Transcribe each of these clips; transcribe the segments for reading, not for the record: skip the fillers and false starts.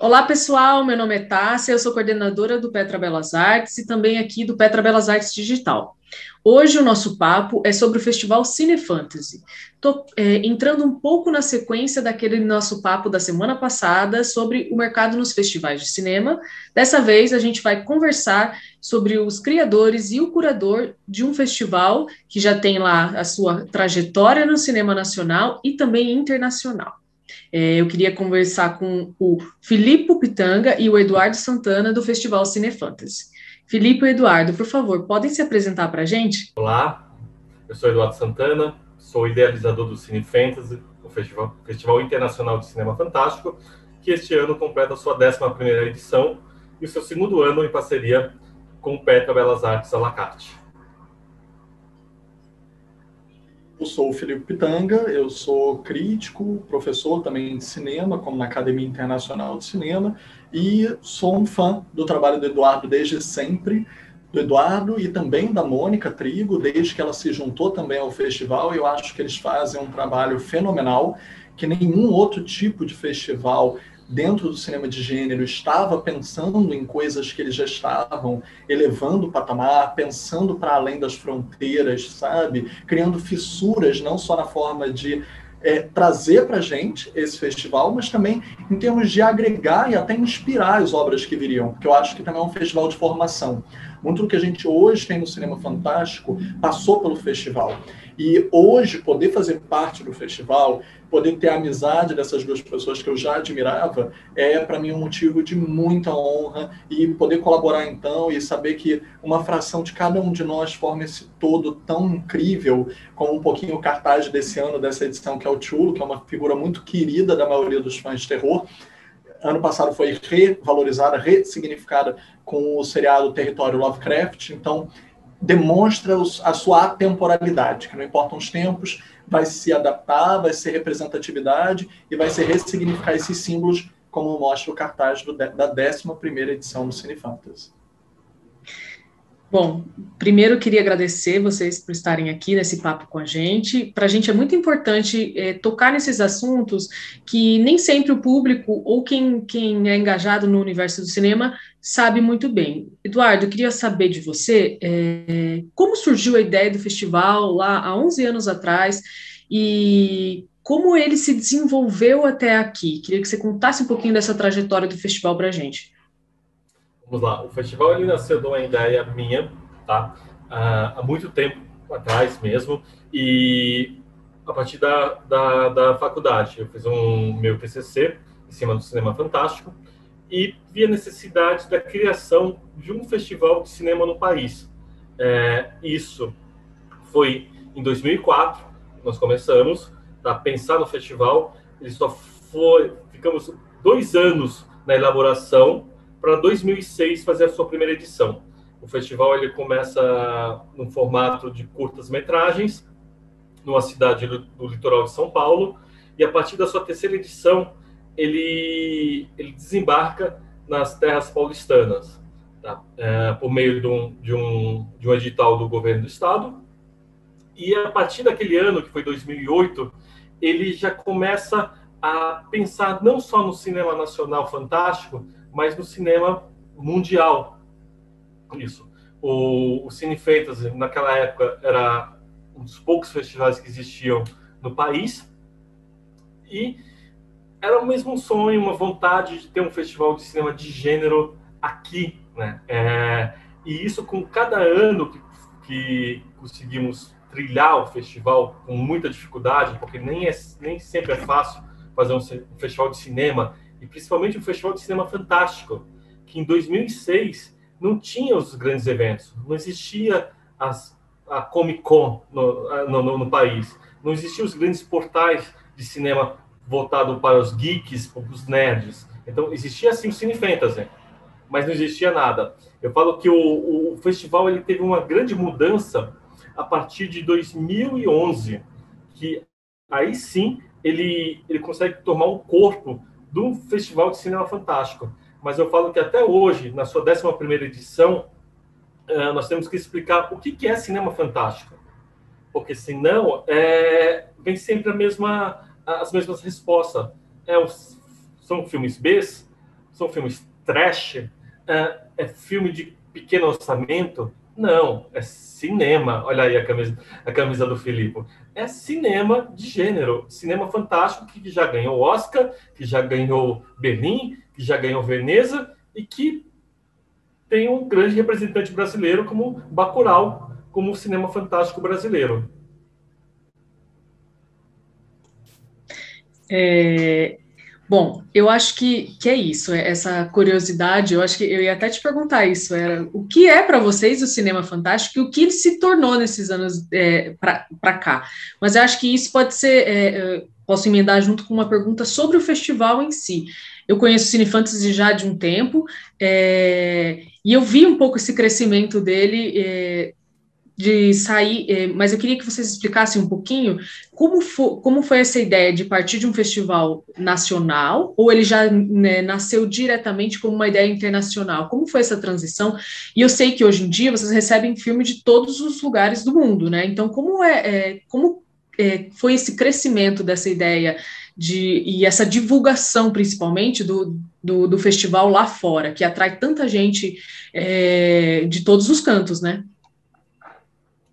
Olá, pessoal. Meu nome é Tássia, eu sou coordenadora do Petra Belas Artes e também aqui do Petra Belas Artes Digital. Hoje o nosso papo é sobre o Festival Cine Fantasy. Estou entrando um pouco na sequência daquele nosso papo da semana passada sobre o mercado nos festivais de cinema. Dessa vez a gente vai conversar sobre os criadores e o curador de um festival que já tem lá a sua trajetória no cinema nacional e também internacional. Eu queria conversar com o Filipe Pitanga e o Eduardo Santana, do Festival Cine Fantasy. Filipe e Eduardo, por favor, podem se apresentar para a gente? Olá, eu sou Eduardo Santana, sou idealizador do Cine Fantasy, o Festival Internacional de Cinema Fantástico, que este ano completa a sua 11ª edição e o seu segundo ano em parceria com o Petra Belas Artes à la carte. Eu sou o Filipe Pitanga, eu sou crítico, professor também de cinema, como na Academia Internacional de Cinema, e sou um fã do trabalho do Eduardo desde sempre, do Eduardo e também da Mônica Trigo, desde que ela se juntou também ao festival. Eu acho que eles fazem um trabalho fenomenal, que nenhum outro tipo de festival dentro do cinema de gênero estava pensando em coisas que eles já estavam elevando o patamar, pensando para além das fronteiras, sabe? Criando fissuras, não só na forma de trazer para a gente esse festival, mas também em termos de agregar e até inspirar as obras que viriam, porque eu acho que também é um festival de formação. Muito do que a gente hoje tem no Cinema Fantástico passou pelo festival. E hoje, poder fazer parte do festival, poder ter a amizade dessas duas pessoas que eu já admirava, é para mim um motivo de muita honra, e poder colaborar então e saber que uma fração de cada um de nós forma esse todo tão incrível, como um pouquinho o cartaz desse ano, dessa edição, que é o Chulo, que é uma figura muito querida da maioria dos fãs de terror. Ano passado foi revalorizada, ressignificada com o seriado Território Lovecraft, então demonstra a sua atemporalidade, que não importam os tempos, vai se adaptar, vai ser representatividade e vai ser ressignificar esses símbolos, como mostra o cartaz da 11ª edição do Cine Fantasy. Bom, primeiro eu queria agradecer vocês por estarem aqui nesse papo com a gente. Para a gente é muito importante tocar nesses assuntos que nem sempre o público ou quem é engajado no universo do cinema sabe muito bem. Eduardo, eu queria saber de você como surgiu a ideia do festival lá há 11 anos atrás e como ele se desenvolveu até aqui. Queria que você contasse um pouquinho dessa trajetória do festival para a gente. Vamos lá, o festival ele nasceu de uma ideia minha, tá? Há muito tempo atrás mesmo, e a partir da faculdade. Eu fiz meu TCC em cima do cinema fantástico e vi a necessidade da criação de um festival de cinema no país. Isso foi em 2004, nós começamos a pensar no festival. Ele ficamos 2 anos na elaboração, para 2006 fazer a sua primeira edição. O festival ele começa no formato de curtas-metragens, numa cidade do litoral de São Paulo, e a partir da sua terceira edição, ele desembarca nas terras paulistanas, tá? Por meio de um edital do governo do estado. E a partir daquele ano, que foi 2008, ele já começa a pensar não só no cinema nacional fantástico, mas no cinema mundial. Isso. O Cine Fantasy, naquela época, era um dos poucos festivais que existiam no país, e era o mesmo sonho, uma vontade de ter um festival de cinema de gênero aqui, né? E isso, com cada ano que conseguimos trilhar o festival com muita dificuldade, porque nem sempre é fácil fazer um festival de cinema, e principalmente um festival de cinema fantástico, que em 2006 não tinha os grandes eventos, não existia a Comic Con no país, não existiam os grandes portais de cinema voltado para os geeks, para os nerds. Então existia sim o Cine Fantasy, mas não existia nada. Eu falo que o festival ele teve uma grande mudança a partir de 2011, que aí sim ele consegue tomar o corpo de um festival de cinema fantástico. Mas eu falo que até hoje, na sua 11ª edição, nós temos que explicar o que é cinema fantástico. Porque senão vem sempre as mesmas respostas. São filmes B, São filmes trash? É filme de pequeno orçamento? Não, é cinema. Olha aí a camisa do Filipe. É cinema de gênero, cinema fantástico que já ganhou Oscar, que já ganhou Berlim, que já ganhou Veneza e que tem um grande representante brasileiro como Bacurau, como o cinema fantástico brasileiro. Bom, eu acho que é isso, essa curiosidade, eu acho que eu ia até te perguntar isso, era o que é para vocês o cinema fantástico e o que ele se tornou nesses anos para cá. Mas eu acho que isso pode ser, posso emendar junto com uma pergunta sobre o festival em si. Eu conheço o Cine Fantasy já de um tempo, e eu vi um pouco esse crescimento dele, de sair, mas eu queria que vocês explicassem um pouquinho como foi essa ideia de partir de um festival nacional, ou ele já, né, nasceu diretamente como uma ideia internacional? Como foi essa transição? E eu sei que hoje em dia vocês recebem filme de todos os lugares do mundo, né? Então, como foi esse crescimento dessa ideia e essa divulgação, principalmente, do festival lá fora, que atrai tanta gente de todos os cantos, né?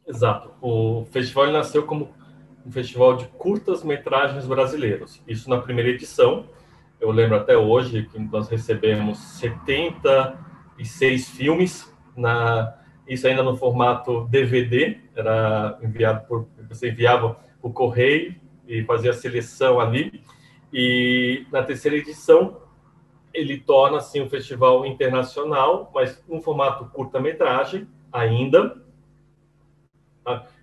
Exato. O festival nasceu como um festival de curtas-metragens brasileiros. Isso na primeira edição. Eu lembro até hoje que nós recebemos 76 filmes, isso ainda no formato DVD, você enviava o correio e fazia a seleção ali. E na terceira edição, ele torna assim, um festival internacional, mas um formato curta-metragem ainda,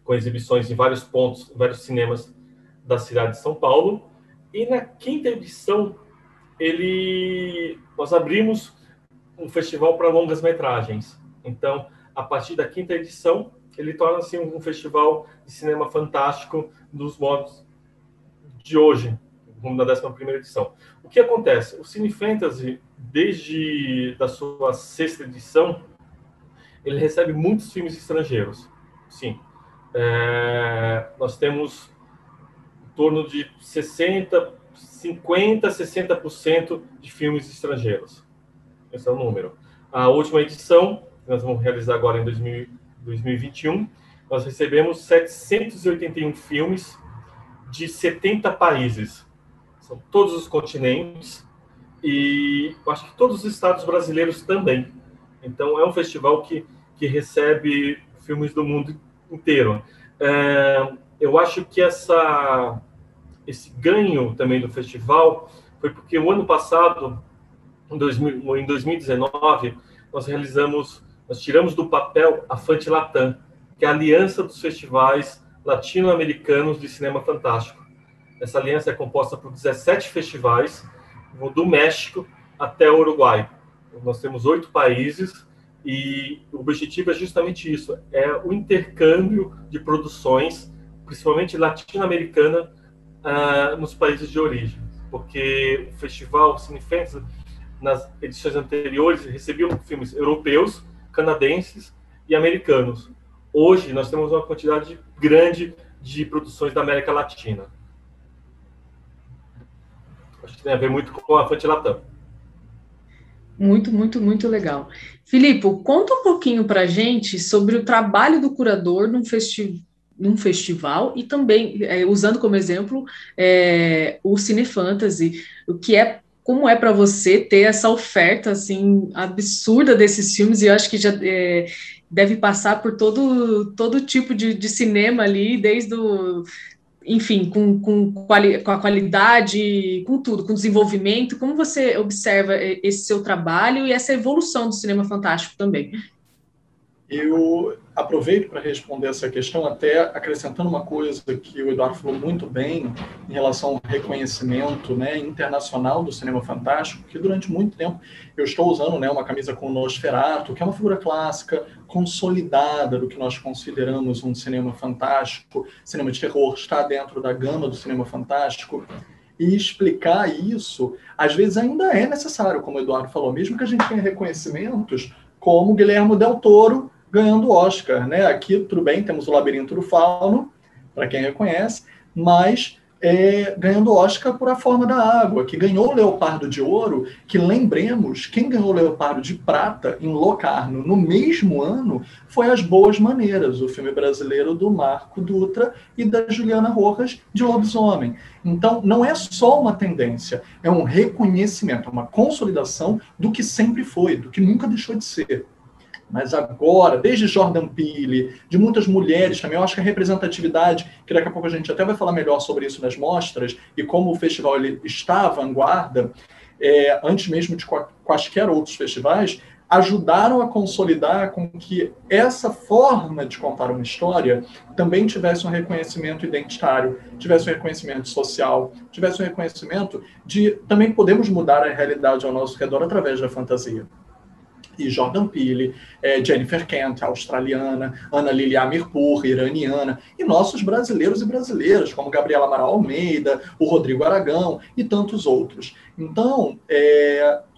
com exibições em vários pontos, em vários cinemas da cidade de São Paulo. E na quinta edição, nós abrimos um festival para longas-metragens. Então, a partir da quinta edição, ele torna-se um festival de cinema fantástico dos modos de hoje, como na 11ª edição. O que acontece? O Cine Fantasy, desde a sua 6ª edição, ele recebe muitos filmes estrangeiros. Sim. Nós temos em torno de 60% de filmes estrangeiros. Esse é o número. A última edição, que nós vamos realizar agora em 2021, nós recebemos 781 filmes de 70 países. São todos os continentes e eu acho que todos os estados brasileiros também. Então, é um festival que recebe filmes do mundo inteiro. Eu acho que esse ganho também do festival foi porque o ano passado, em 2019, nós tiramos do papel a Fantilatam, que é a aliança dos festivais latino-americanos de cinema fantástico. Essa aliança é composta por 17 festivais, do México até o Uruguai. Nós temos 8 países, e o objetivo é justamente isso, é o intercâmbio de produções, principalmente latino-americana, nos países de origem, porque o festival Cine Fantasy, nas edições anteriores, recebia filmes europeus, canadenses e americanos. Hoje, nós temos uma quantidade grande de produções da América Latina. Acho que tem a ver muito com a Fantilatam. Muito, muito, muito legal. Filipe, conta um pouquinho para a gente sobre o trabalho do curador num festival e também, usando como exemplo, o Cine Fantasy, como é para você ter essa oferta assim absurda desses filmes, e eu acho que já deve passar por todo tipo de cinema ali, desde enfim, com a qualidade, com tudo, com desenvolvimento. Como você observa esse seu trabalho e essa evolução do cinema fantástico também? Eu aproveito para responder essa questão, até acrescentando uma coisa que o Eduardo falou muito bem em relação ao reconhecimento, né, internacional do cinema fantástico, que durante muito tempo eu estou usando, né, uma camisa com o Nosferatu, que é uma figura clássica, consolidada do que nós consideramos um cinema fantástico, cinema de terror, está dentro da gama do cinema fantástico. E explicar isso, às vezes ainda é necessário, como o Eduardo falou, mesmo que a gente tenha reconhecimentos como Guilherme Del Toro ganhando o Oscar, né? Aqui, tudo bem, temos o Labirinto do Fauno, para quem reconhece, mas ganhando Oscar por A Forma da Água, que ganhou o Leopardo de Ouro, que, lembremos, quem ganhou o Leopardo de Prata em Locarno no mesmo ano foi As Boas Maneiras, o filme brasileiro do Marco Dutra e da Juliana Rojas, de Lobisomem. Então, não é só uma tendência, é um reconhecimento, uma consolidação do que sempre foi, do que nunca deixou de ser. Mas agora, desde Jordan Peele, de muitas mulheres também, eu acho que a representatividade, que daqui a pouco a gente até vai falar melhor sobre isso nas mostras, e como o festival ele está à vanguarda, antes mesmo de quaisquer outros festivais, ajudaram a consolidar com que essa forma de contar uma história também tivesse um reconhecimento identitário, tivesse um reconhecimento social, tivesse um reconhecimento de também podemos mudar a realidade ao nosso redor através da fantasia. E Jordan Peele, Jennifer Kent, australiana, Ana Lily Amirpour, iraniana, e nossos brasileiros e brasileiras, como Gabriela Amaral Almeida, o Rodrigo Aragão e tantos outros. Então,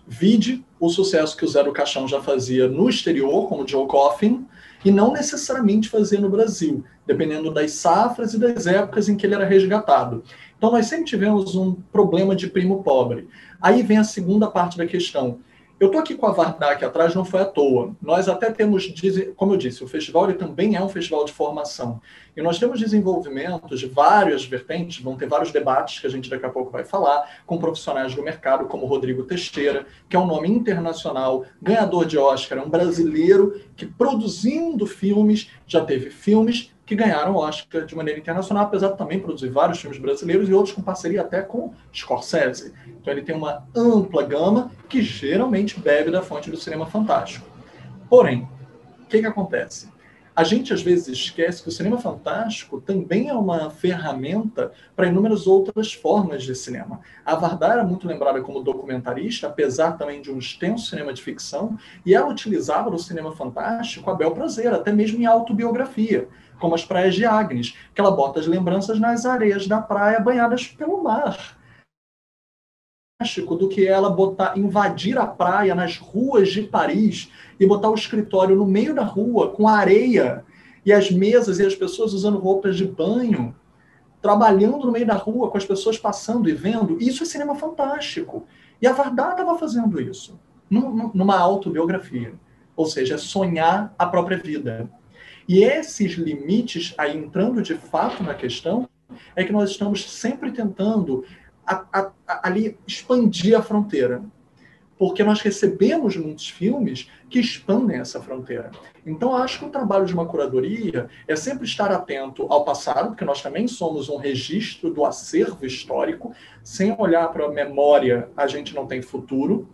vide o sucesso que o Zé do Caixão já fazia no exterior, como Joe Coffin, e não necessariamente fazia no Brasil, dependendo das safras e das épocas em que ele era resgatado. Então, nós sempre tivemos um problema de primo pobre. Aí vem a segunda parte da questão. Eu estou aqui com a Vardar aqui atrás, não foi à toa. Nós até temos, como eu disse, o festival ele também é um festival de formação. E nós temos desenvolvimentos de várias vertentes, vão ter vários debates que a gente daqui a pouco vai falar, com profissionais do mercado, como Rodrigo Teixeira, que é um nome internacional, ganhador de Oscar, é um brasileiro que, produzindo filmes, já teve filmes que ganharam Oscar de maneira internacional, apesar de também produzir vários filmes brasileiros e outros com parceria até com Scorsese. Então ele tem uma ampla gama que geralmente bebe da fonte do cinema fantástico. Porém, o que acontece? A gente às vezes esquece que o cinema fantástico também é uma ferramenta para inúmeras outras formas de cinema. A Vardar era muito lembrada como documentarista, apesar também de um extenso cinema de ficção, e ela utilizava no cinema fantástico a bel prazer, até mesmo em autobiografia, como As Praias de Agnes, que ela bota as lembranças nas areias da praia banhadas pelo mar. Do que ela invadir a praia nas ruas de Paris e botar o escritório no meio da rua com areia e as mesas e as pessoas usando roupas de banho, trabalhando no meio da rua com as pessoas passando e vendo. Isso é cinema fantástico. E a Vardar estava fazendo isso numa autobiografia. Ou seja, sonhar a própria vida. E esses limites, aí entrando de fato na questão, é que nós estamos sempre tentando ali expandir a fronteira. Porque nós recebemos muitos filmes que expandem essa fronteira. Então, acho que o trabalho de uma curadoria é sempre estar atento ao passado, porque nós também somos um registro do acervo histórico. Sem olhar para a memória, a gente não tem futuro.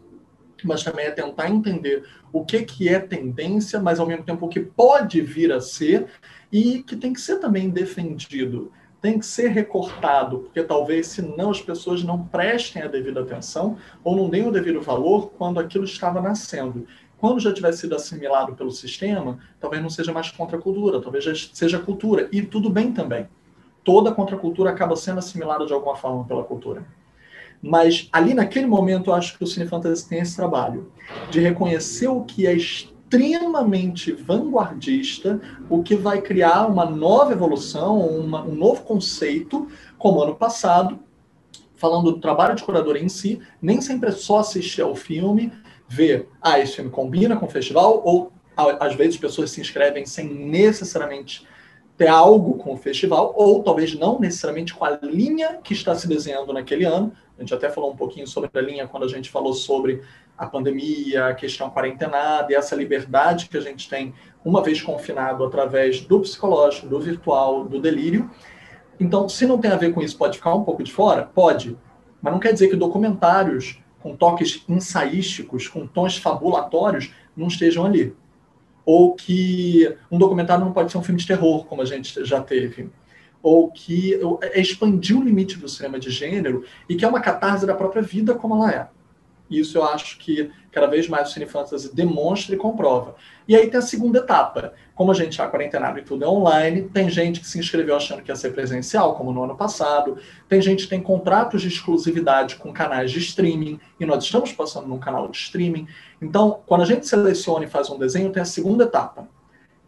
Mas também é tentar entender o que é tendência, mas ao mesmo tempo o que pode vir a ser e que tem que ser também defendido, tem que ser recortado, porque talvez senão as pessoas não prestem a devida atenção ou não deem o devido valor quando aquilo estava nascendo. Quando já tiver sido assimilado pelo sistema, talvez não seja mais contracultura, talvez já seja cultura, e tudo bem também. Toda contracultura acaba sendo assimilada de alguma forma pela cultura. Mas ali naquele momento eu acho que o Cine Fantasy tem esse trabalho de reconhecer o que é extremamente vanguardista, o que vai criar uma nova evolução, um novo conceito, como ano passado, falando do trabalho de curador em si, nem sempre é só assistir ao filme, ver, esse filme combina com o festival, ou às vezes pessoas se inscrevem sem necessariamente ter algo com o festival, ou talvez não necessariamente com a linha que está se desenhando naquele ano. A gente até falou um pouquinho sobre a linha quando a gente falou sobre a pandemia, a questão quarentenada e essa liberdade que a gente tem uma vez confinado através do psicológico, do virtual, do delírio. Então, se não tem a ver com isso, pode ficar um pouco de fora? Pode. Mas não quer dizer que documentários com toques ensaísticos, com tons fabulatórios, não estejam ali. Ou que um documentário não pode ser um filme de terror, como a gente já teve. Ou que expandir o limite do cinema de gênero e que é uma catarse da própria vida como ela é. Isso eu acho que cada vez mais o Cine Fantasy demonstra e comprova. E aí tem a segunda etapa. Como a gente já quarentenado e tudo é online, tem gente que se inscreveu achando que ia ser presencial, como no ano passado. Tem gente que tem contratos de exclusividade com canais de streaming, e nós estamos passando num canal de streaming. Então, quando a gente seleciona e faz um desenho, tem a segunda etapa,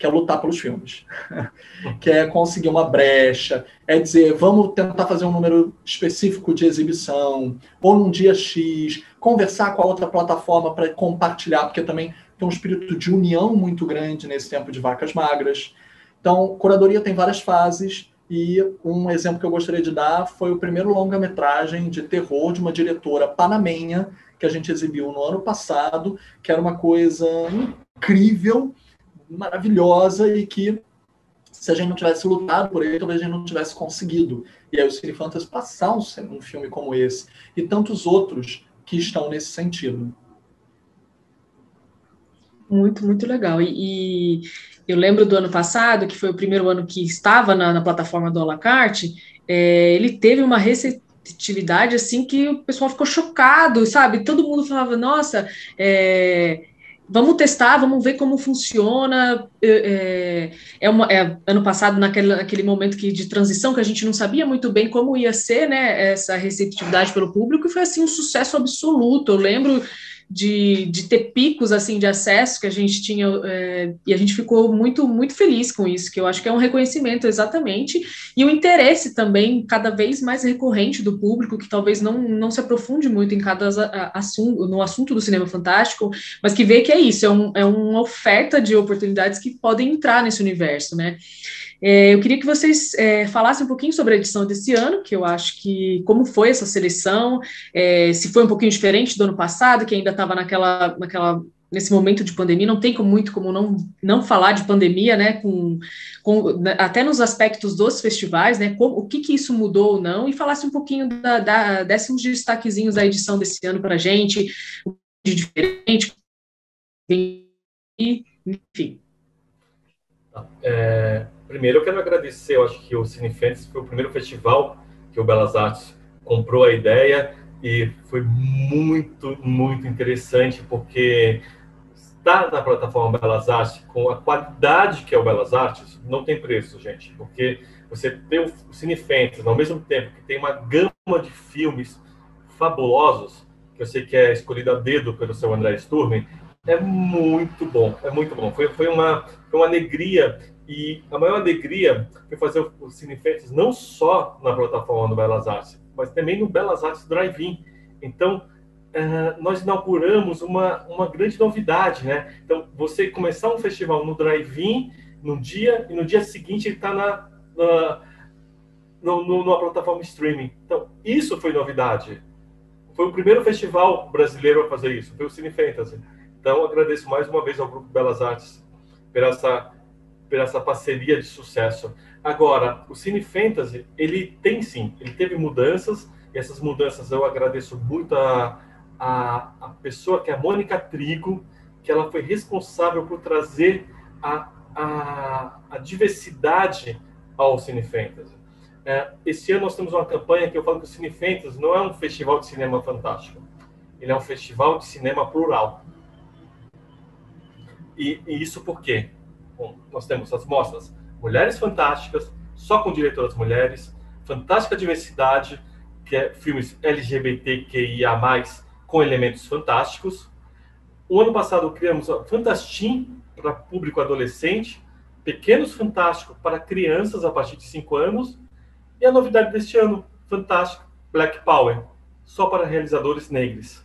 que é lutar pelos filmes, que é conseguir uma brecha, é dizer, vamos tentar fazer um número específico de exibição, ou num dia X, conversar com a outra plataforma para compartilhar, porque também tem um espírito de união muito grande nesse tempo de vacas magras. Então, curadoria tem várias fases, e um exemplo que eu gostaria de dar foi o primeiro longa-metragem de terror de uma diretora panamenha, que a gente exibiu no ano passado, que era uma coisa incrível, maravilhosa, e que, se a gente não tivesse lutado por ele, talvez a gente não tivesse conseguido. E aí o Cine Fantasy passar um filme como esse, e tantos outros que estão nesse sentido. Muito, muito legal. E eu lembro do ano passado, que foi o primeiro ano que estava na plataforma do à la carte, ele teve uma receptividade assim que o pessoal ficou chocado, sabe? Todo mundo falava, nossa, vamos testar, vamos ver como funciona. Ano passado, naquele momento de transição, que a gente não sabia muito bem como ia ser, né, essa receptividade pelo público, e foi assim um sucesso absoluto. Eu lembro de ter picos assim de acesso que a gente tinha, e a gente ficou muito, muito feliz com isso, que eu acho que é um reconhecimento exatamente, e o interesse também cada vez mais recorrente do público, que talvez não se aprofunde muito em cada assunto, no assunto do cinema fantástico, mas que vê que é isso, é uma oferta de oportunidades que podem entrar nesse universo, né? Eu queria que vocês falassem um pouquinho sobre a edição desse ano, que eu acho que como foi essa seleção, se foi um pouquinho diferente do ano passado, que ainda estava nesse momento de pandemia, não tem muito como não falar de pandemia, né, até nos aspectos dos festivais, né, o que isso mudou ou não, e falasse um pouquinho desse uns destaquezinhos da edição desse ano para a gente, o de diferente, enfim. Primeiro, eu quero agradecer, eu acho que o Cine Fantasy foi o primeiro festival que o Belas Artes comprou a ideia, e foi muito, muito interessante, porque estar na plataforma Belas Artes, com a qualidade que é o Belas Artes, não tem preço, gente, porque você tem o Cine Fantasy, ao mesmo tempo que tem uma gama de filmes fabulosos, que eu sei que é escolhido a dedo pelo seu André Sturm, é muito bom, é muito bom. Foi uma alegria. E a maior alegria foi fazer o Cine Fantasy não só na plataforma do Belas Artes, mas também no Belas Artes Drive-In. Então, nós inauguramos uma grande novidade, né? Então, você começar um festival no Drive-In num dia, e no dia seguinte ele está numa plataforma streaming. Então, isso foi novidade. Foi o primeiro festival brasileiro a fazer isso, foi o Cine Fantasy. Então, agradeço mais uma vez ao Grupo Belas Artes por essa parceria de sucesso. Agora, o Cine Fantasy, ele teve mudanças, e essas mudanças eu agradeço muito a pessoa que é a Mônica Trigo, que ela foi responsável por trazer a diversidade ao Cine Fantasy. Esse ano nós temos uma campanha que eu falo que o Cine Fantasy não é um festival de cinema fantástico, ele é um festival de cinema plural. E isso por quê? Bom, nós temos as mostras Mulheres Fantásticas, só com diretoras mulheres, Fantástica Diversidade, que é filmes LGBTQIA+, com elementos fantásticos. O ano passado criamos a Fantastim para público adolescente, Pequenos Fantásticos para crianças a partir de 5 anos, e a novidade deste ano, Fantástico Black Power, só para realizadores negros.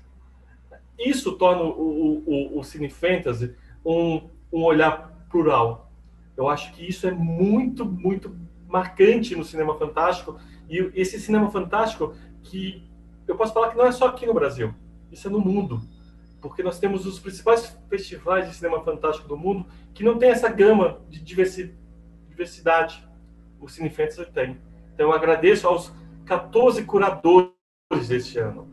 Isso torna o Cine Fantasy um olhar plural. Eu acho que isso é muito, muito marcante no cinema fantástico, e esse cinema fantástico que eu posso falar que não é só aqui no Brasil, isso é no mundo, porque nós temos os principais festivais de cinema fantástico do mundo que não tem essa gama de diversidade. O Cine Fantasy tem. Então eu agradeço aos 14 curadores deste ano.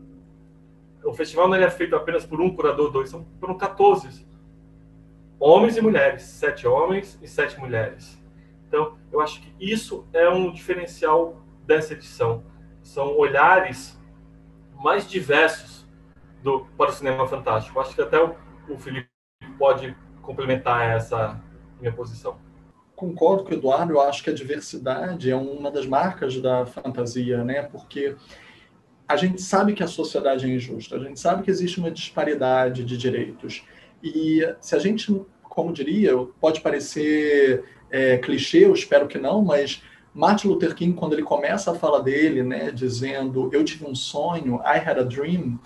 O festival não é feito apenas por um curador, foram 14 homens e mulheres, 7 homens e 7 mulheres. Então, eu acho que isso é um diferencial dessa edição. São olhares mais diversos para o cinema fantástico. Eu acho que até o Felipe pode complementar essa minha posição. Concordo com o Eduardo, eu acho que a diversidade é uma das marcas da fantasia, né? Porque a gente sabe que a sociedade é injusta, a gente sabe que existe uma disparidade de direitos. E se a gente como diria, pode parecer clichê, eu espero que não, mas Martin Luther King, quando ele começa a fala dele, né, dizendo, eu tive um sonho, I had a dream,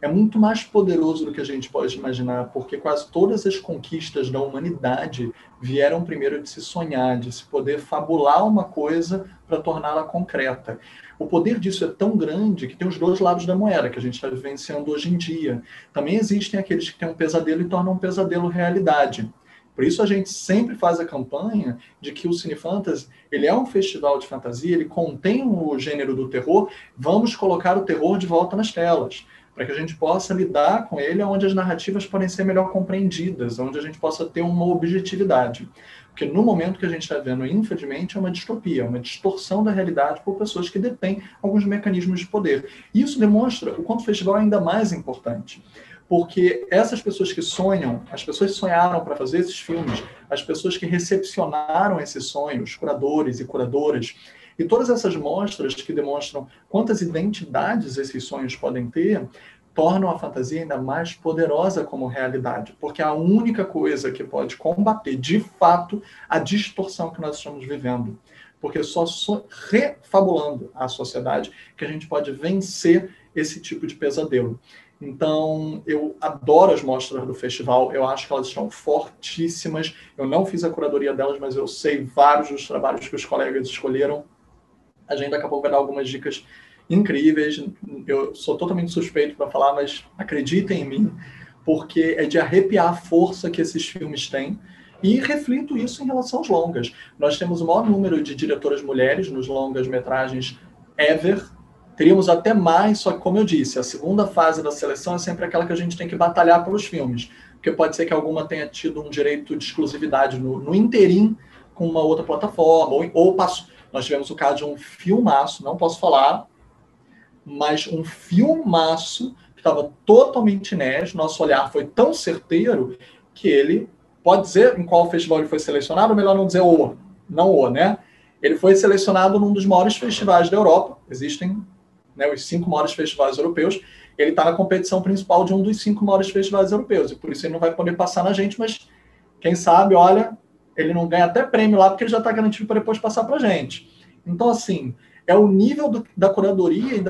é muito mais poderoso do que a gente pode imaginar, porque quase todas as conquistas da humanidade vieram primeiro de se sonhar, de se poder fabular uma coisa para torná-la concreta. O poder disso é tão grande que tem os dois lados da moeda, que a gente está vivenciando hoje em dia. Também existem aqueles que têm um pesadelo e tornam um pesadelo realidade. Por isso a gente sempre faz a campanha de que o Cine Fantasy, ele é um festival de fantasia, ele contém o gênero do terror, vamos colocar o terror de volta nas telas, para que a gente possa lidar com ele onde as narrativas podem ser melhor compreendidas, onde a gente possa ter uma objetividade. Porque no momento que a gente está vendo, infelizmente, é uma distopia, uma distorção da realidade por pessoas que detêm alguns mecanismos de poder. E isso demonstra o quanto o festival é ainda mais importante. Porque essas pessoas que sonham, as pessoas que sonharam para fazer esses filmes, as pessoas que recepcionaram esses sonhos, curadores e curadoras, e todas essas mostras que demonstram quantas identidades esses sonhos podem ter, tornam a fantasia ainda mais poderosa como realidade, porque é a única coisa que pode combater, de fato, a distorção que nós estamos vivendo. Porque só refabulando a sociedade que a gente pode vencer esse tipo de pesadelo. Então, eu adoro as mostras do festival, eu acho que elas estão fortíssimas. Eu não fiz a curadoria delas, mas eu sei vários dos trabalhos que os colegas escolheram. A gente daqui a pouco vai dar algumas dicas incríveis. Eu sou totalmente suspeito para falar, mas acreditem em mim, porque é de arrepiar a força que esses filmes têm. E reflito isso em relação aos longas. Nós temos o maior número de diretoras mulheres nos longas-metragens ever. Teríamos até mais, só que, como eu disse, a segunda fase da seleção é sempre aquela que a gente tem que batalhar pelos filmes, porque pode ser que alguma tenha tido um direito de exclusividade no interim com uma outra plataforma, ou passou. Nós tivemos o caso de um filmaço, não posso falar, mas um filmaço que estava totalmente inédito, nosso olhar foi tão certeiro que ele, pode dizer em qual festival ele foi selecionado, ou melhor não dizer né? Ele foi selecionado num dos maiores festivais da Europa, existem, né, os 5 maiores festivais europeus, ele está na competição principal de um dos 5 maiores festivais europeus, e por isso ele não vai poder passar na gente, mas quem sabe, olha, ele não ganha até prêmio lá, porque ele já está garantido para depois passar para a gente. Então, assim, é o nível da curadoria e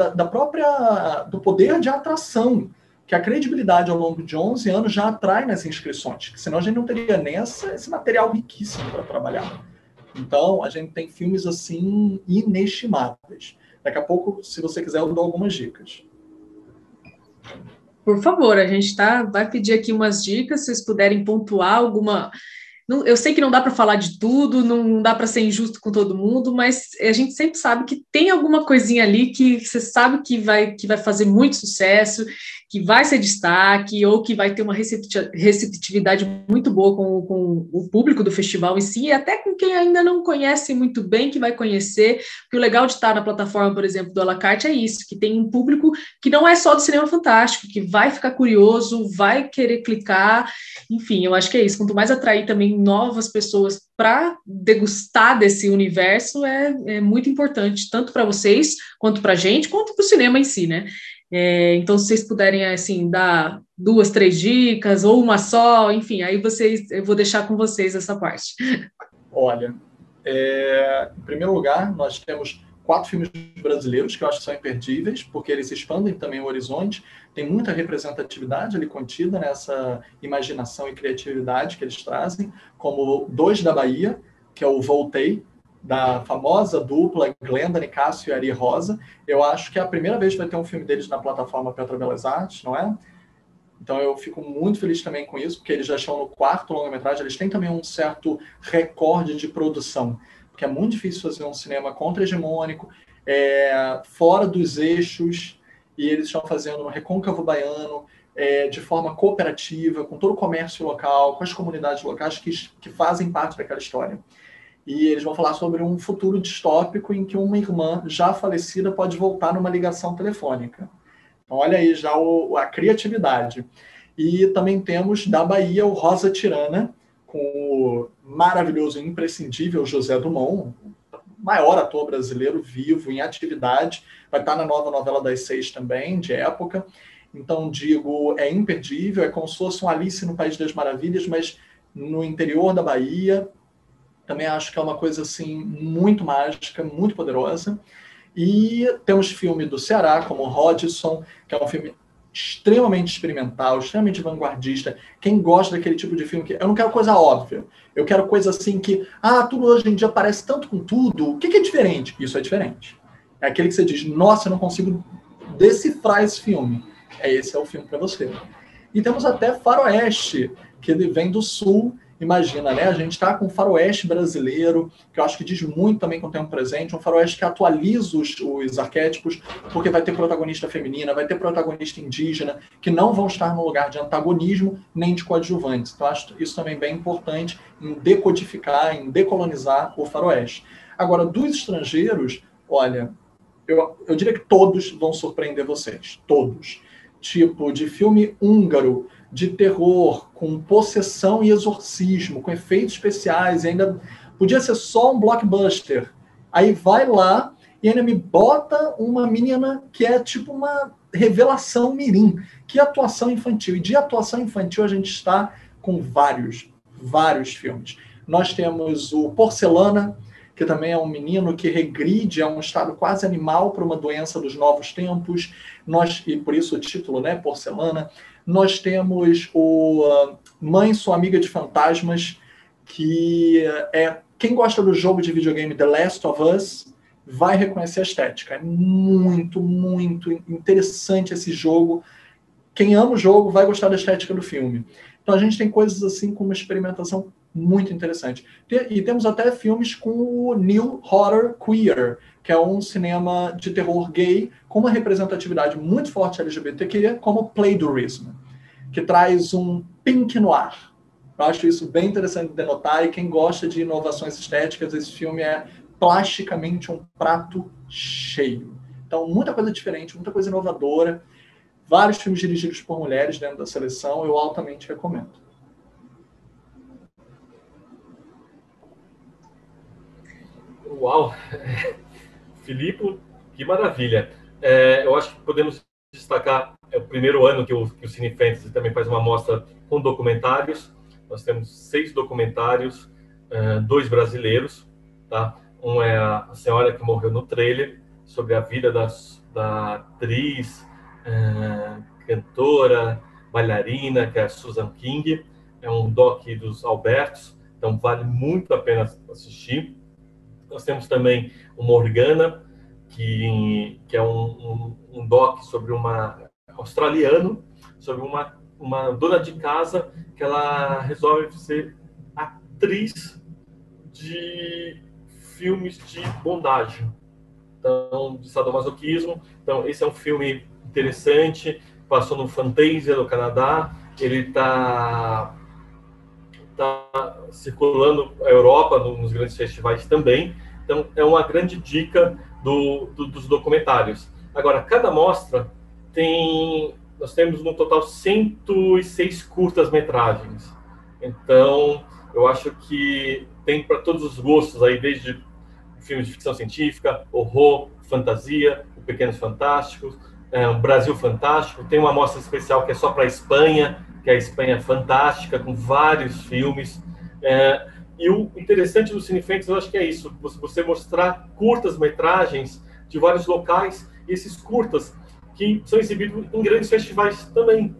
do poder de atração, que a credibilidade ao longo de 11 anos já atrai nas inscrições, senão a gente não teria nem esse material riquíssimo para trabalhar. Então, a gente tem filmes, assim, inestimáveis. Daqui a pouco, se você quiser, eu dou algumas dicas. Por favor, a gente vai pedir aqui umas dicas, se vocês puderem pontuar alguma... Eu sei que não dá para falar de tudo, não dá para ser injusto com todo mundo, mas a gente sempre sabe que tem alguma coisinha ali que você sabe que vai fazer muito sucesso, que vai ser destaque, ou que vai ter uma receptividade muito boa com o público do festival em si, e até com quem ainda não conhece muito bem, que vai conhecer, porque o legal de estar na plataforma, por exemplo, do à la carte é isso, que tem um público que não é só do cinema fantástico, que vai ficar curioso, vai querer clicar, enfim, eu acho que é isso, quanto mais atrair também novas pessoas para degustar desse universo é muito importante, tanto para vocês, quanto para a gente, quanto para o cinema em si, né? Então, se vocês puderem, assim, dar 2, 3 dicas, ou uma só, enfim, aí eu vou deixar com vocês essa parte. Olha, em primeiro lugar, nós temos 4 filmes brasileiros que eu acho que são imperdíveis, porque eles expandem também o horizonte, tem muita representatividade ali contida nessa imaginação e criatividade que eles trazem, como 2 da Bahia, que é o Voltei, da famosa dupla Glenda Nicásio e Ari Rosa. Eu acho que é a primeira vez que vai ter um filme deles na plataforma Petra Belas Artes, não é? Então eu fico muito feliz também com isso, porque eles já estão no 4º longa-metragem, eles têm também um certo recorde de produção, porque é muito difícil fazer um cinema contra-hegemônico, fora dos eixos, e eles estão fazendo no Recôncavo Baiano, de forma cooperativa, com todo o comércio local, com as comunidades locais que fazem parte daquela história. E eles vão falar sobre um futuro distópico em que uma irmã já falecida pode voltar numa ligação telefônica. Então, olha aí já a criatividade. E também temos da Bahia o Rosa Tirana, com o maravilhoso e imprescindível José Dumont, o maior ator brasileiro vivo, em atividade. Vai estar na nova novela das 6 também, de época. Então, digo, é imperdível, é como se fosse um Alice no País das Maravilhas, mas no interior da Bahia. Também acho que é uma coisa assim muito mágica, muito poderosa. E temos filme do Ceará, como Hodgson, que é um filme extremamente experimental, extremamente vanguardista. Quem gosta daquele tipo de filme que eu não quero coisa óbvia, eu quero coisa assim que tudo hoje em dia parece tanto com tudo. O que é diferente? Isso é diferente. É aquele que você diz, nossa, eu não consigo decifrar esse filme. Esse é o filme para você. E temos até faroeste, que ele vem do sul. Imagina, né? A gente está com um faroeste brasileiro, que eu acho que diz muito também com o tempo presente, um faroeste que atualiza os arquétipos, porque vai ter protagonista feminina, vai ter protagonista indígena, que não vão estar no lugar de antagonismo nem de coadjuvantes. Então, acho isso também bem importante em decodificar, em decolonizar o faroeste. Agora, dos estrangeiros, olha, eu diria que todos vão surpreender vocês. Todos. Tipo, de filme húngaro, de terror, com possessão e exorcismo, com efeitos especiais, e ainda podia ser só um blockbuster. Aí vai lá e ainda me bota uma menina que é tipo uma revelação mirim. Que atuação infantil. E de atuação infantil a gente está com vários filmes. Nós temos o Porcelana, que também é um menino que regride a um estado quase animal para uma doença dos novos tempos. E por isso o título, né, Porcelana. Nós temos o Mãe, Sua Amiga de Fantasmas, que é quem gosta do jogo de videogame The Last of Us vai reconhecer a estética. É muito interessante esse jogo. Quem ama o jogo vai gostar da estética do filme. Então a gente tem coisas assim com uma experimentação muito interessante. E temos até filmes com o New Horror Queer, que é um cinema de terror gay com uma representatividade muito forte LGBTQ, como Playdurism, que traz um pink noir. Eu acho isso bem interessante de denotar, e quem gosta de inovações estéticas, esse filme é plasticamente um prato cheio. Então, muita coisa diferente, muita coisa inovadora, vários filmes dirigidos por mulheres dentro da seleção, eu altamente recomendo. Uau! Filipe, que maravilha! Eu acho que podemos destacar o primeiro ano que o Cine Fantasy também faz uma mostra com documentários. Nós temos 6 documentários, 2 brasileiros. Tá? Um é A Senhora que Morreu no Trailer, sobre a vida da atriz, cantora, bailarina, que é a Susan King. É um doc dos Albertos, então vale muito a pena assistir. Nós temos também o Morgana, que é um doc sobre uma australiano, sobre uma dona de casa que ela resolve ser atriz de filmes de bondade, então, de sadomasoquismo. Então, esse é um filme interessante, passou no Fantasia, no Canadá, ele está circulando a Europa nos grandes festivais também. Então, é uma grande dica dos documentários. Agora, cada mostra nós temos no total 106 curtas-metragens. Então, eu acho que tem para todos os gostos aí, desde filmes de ficção científica, horror, fantasia, o Pequenos Fantásticos, o Brasil Fantástico. Tem uma mostra especial que é só para a Espanha, que é a Espanha Fantástica, com vários filmes. E o interessante do Cine Fantasy, eu acho que é isso, você mostrar curtas-metragens de vários locais, e esses curtas que são exibidos em grandes festivais também.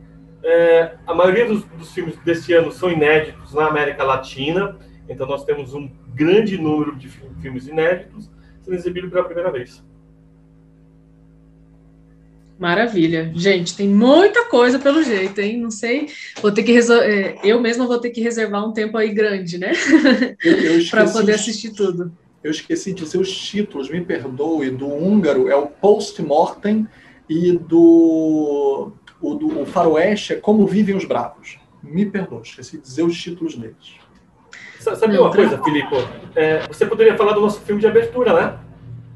A maioria dos filmes deste ano são inéditos na América Latina, então nós temos um grande número de filmes inéditos sendo exibidos pela primeira vez. Maravilha. Gente, tem muita coisa pelo jeito, hein? Não sei, eu mesma vou ter que reservar um tempo aí grande, né? Para poder assistir tudo. Eu esqueci de dizer os títulos, me perdoe, do húngaro é o Post-Mortem e do Faroeste é Como Vivem os Bravos. Me perdoe, esqueci de dizer os títulos deles. Sabe uma coisa, Filipe? Você poderia falar do nosso filme de abertura, né?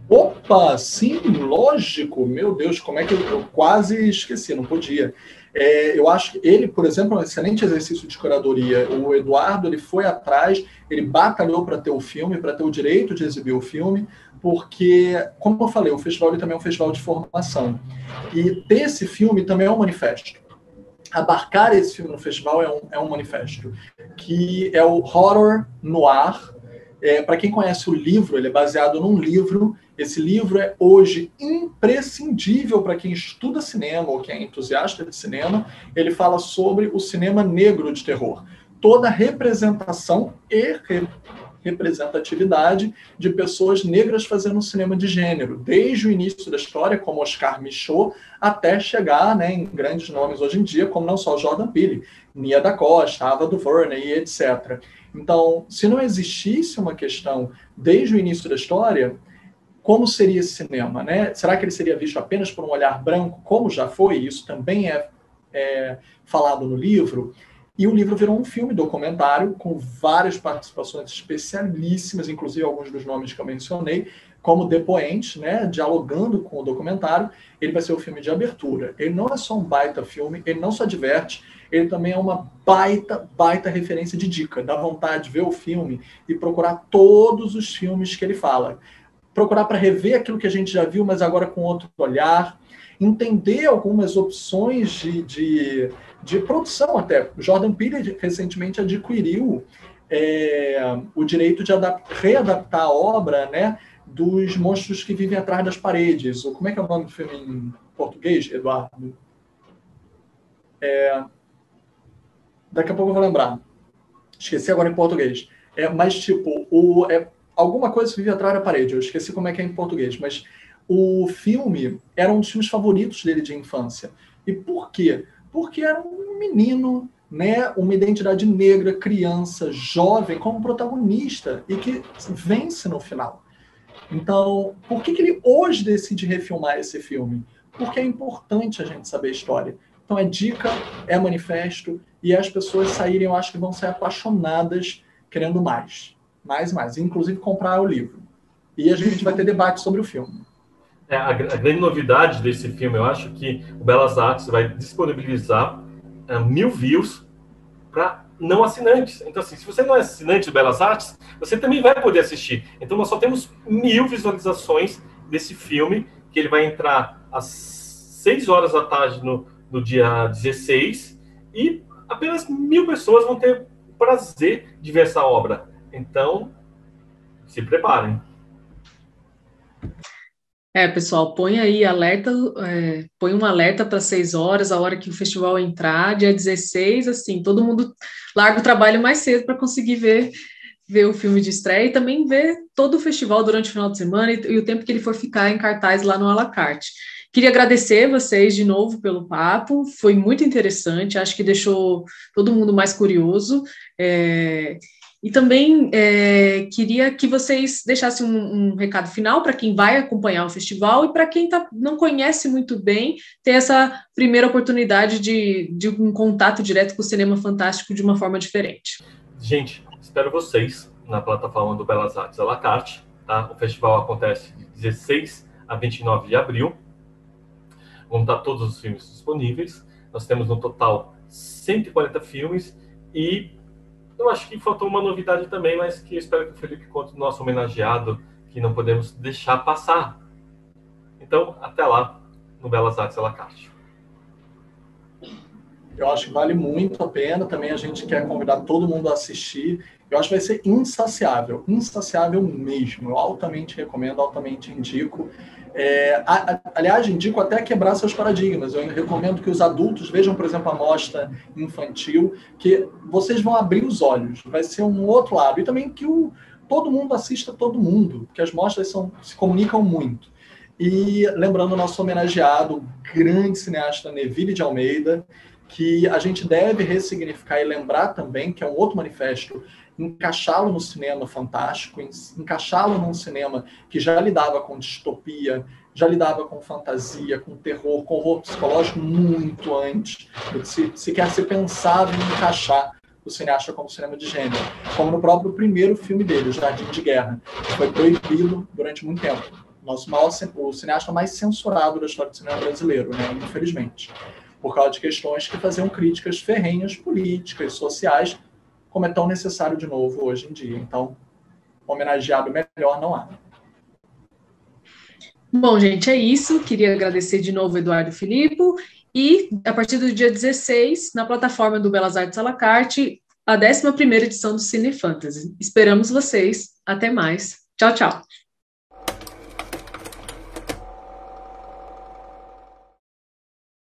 Opa, sim, lógico. Meu Deus, como é que eu quase esqueci, não podia. Eu acho que ele, por exemplo, é um excelente exercício de curadoria. O Eduardo, ele foi atrás, ele batalhou para ter o filme, para ter o direito de exibir o filme, porque, como eu falei, o festival ele também é um festival de formação. E ter esse filme também é um manifesto. abarcar esse filme no festival é um manifesto, que é o Horror Noir. Para quem conhece o livro, ele é baseado num livro. Esse livro é hoje imprescindível para quem estuda cinema ou quem é entusiasta de cinema. Ele fala sobre o cinema negro de terror. Toda representação e representatividade de pessoas negras fazendo cinema de gênero, desde o início da história, como Oscar Micheaux, até chegar, né, em grandes nomes hoje em dia, como não só Jordan Peele, Nia da Costa, Ava DuVernay e etc. Então, se não existisse uma questão desde o início da história, como seria esse cinema, né? Será que ele seria visto apenas por um olhar branco, como já foi? Isso também é falado no livro. E o livro virou um filme documentário com várias participações especialíssimas, inclusive alguns dos nomes que eu mencionei, como depoente, né, dialogando com o documentário. Ele vai ser o filme de abertura. Ele não é só um baita filme, ele não só diverte, ele também é uma baita referência de dica. Dá vontade de ver o filme e procurar todos os filmes que ele fala. Procurar para rever aquilo que a gente já viu, mas agora com outro olhar. Entender algumas opções de produção até. O Jordan Peele recentemente adquiriu o direito de readaptar a obra, né, dos Monstros que Vivem Atrás das Paredes. Como é que é o nome do filme em português, Eduardo? Daqui a pouco eu vou lembrar. Esqueci agora em português. Mas, tipo, alguma coisa que vive atrás da parede. Eu esqueci como é que é em português. Mas o filme era um dos filmes favoritos dele de infância. E por quê? Porque era um menino, né, uma identidade negra, criança, jovem, como protagonista, e que vence no final. Então, por que ele hoje decide refilmar esse filme? Porque é importante a gente saber a história. Então, é dica, é manifesto, e as pessoas saírem, eu acho que vão sair apaixonadas, querendo mais. Mais e mais. Inclusive, comprar o livro. E a gente vai ter debate sobre o filme. A grande novidade desse filme, eu acho que o Belas Artes vai disponibilizar 1000 views para não assinantes. Então, assim, se você não é assinante do Belas Artes, você também vai poder assistir. Então, nós só temos 1000 visualizações desse filme, que ele vai entrar às 6 horas da tarde no dia 16, e apenas 1000 pessoas vão ter o prazer de ver essa obra. Então, se preparem. Pessoal, põe aí alerta, põe um alerta para 6 horas, a hora que o festival entrar, dia 16, assim, todo mundo larga o trabalho mais cedo para conseguir ver o filme de estreia e também ver todo o festival durante o final de semana e o tempo que ele for ficar em cartaz lá no à la carte. Queria agradecer vocês de novo pelo papo, foi muito interessante, acho que deixou todo mundo mais curioso. E também queria que vocês deixassem um recado final para quem vai acompanhar o festival e para quem não conhece muito bem, ter essa primeira oportunidade de um contato direto com o cinema fantástico de uma forma diferente. Gente, espero vocês na plataforma do Belas Artes à la carte. Tá? O festival acontece de 16 a 29 de abril. Vão estar todos os filmes disponíveis. Nós temos no total 140 filmes e eu acho que faltou uma novidade também, mas que eu espero que o Felipe conte do nosso homenageado, que não podemos deixar passar. Então, até lá, no Belas Artes à la carte. Eu acho que vale muito a pena. Também a gente quer convidar todo mundo a assistir. Eu acho que vai ser insaciável mesmo. Eu altamente recomendo, altamente indico. Aliás, indico até quebrar seus paradigmas. Eu recomendo que os adultos vejam, por exemplo, a mostra infantil, que vocês vão abrir os olhos. Vai ser um outro lado. E também que todo mundo assista todo mundo, porque as mostras se comunicam muito. E lembrando o nosso homenageado, o grande cineasta Neville de Almeida, que a gente deve ressignificar e lembrar também, que é um outro manifesto, encaixá-lo no cinema fantástico, encaixá-lo num cinema que já lidava com distopia, já lidava com fantasia, com terror, com horror psicológico muito antes do que sequer se pensava em encaixar o cineasta como cinema de gênero, como no próprio primeiro filme dele, O Jardim de Guerra, que foi proibido durante muito tempo. O cineasta mais censurado da história do cinema brasileiro, né, infelizmente, por causa de questões que faziam críticas ferrenhas políticas, sociais, como é tão necessário de novo hoje em dia. Então, homenageado melhor não há. Bom, gente, é isso. Queria agradecer de novo Eduardo e Filipe E, a partir do dia 16, na plataforma do Belas Artes à la carte, a 11ª edição do Cine Fantasy. Esperamos vocês. Até mais. Tchau, tchau.